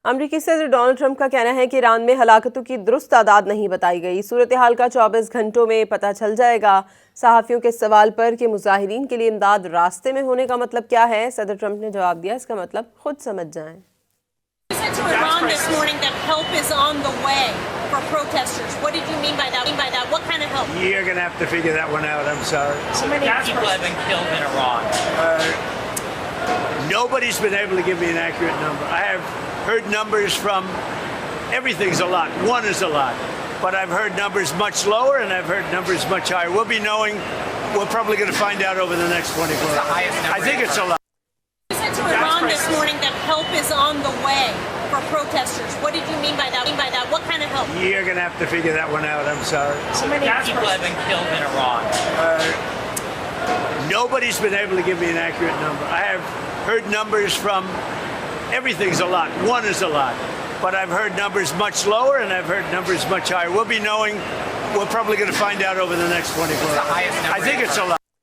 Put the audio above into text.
अमरीकी सदर Donald Trump का कहना है कि ईरान में हलाकतों की दुरुस्त तादाद नहीं बताई गई। सूरतहाल का 24 घंटों में पता चल जाएगा। सहाफ़ियों के सवाल पर कि मुजाहिरीन के लिए इमदाद रास्ते में होने का मतलब क्या है, सदर ट्रंप ने जवाब दिया, इसका मतलब खुद समझ जाएं। To Iran this morning that help is on the way for protesters. What did you mean by that? What kind of help? You're going to have to figure that one out. I'm sorry. So many people have been killed in Iran. Nobody's been able to give me an accurate number. I have heard numbers from everything's a lot. One is a lot. But I've heard numbers much lower and I've heard numbers much higher. We'll be knowing. We're probably going to find out over the next 24 hours. The highest number I think it's a lot. To Iran this morning that help is on the way for protesters. What did you mean by that? What kind of help? You're going to have to figure that one out. I'm sorry. So many people have been killed in Iran. Nobody's been able to give me an accurate number. I have heard numbers from everything's a lot. One is a lot. But I've heard numbers much lower and I've heard numbers much higher. We'll be knowing. We're probably going to find out over the next 24 hours. The highest number I think it's a lot.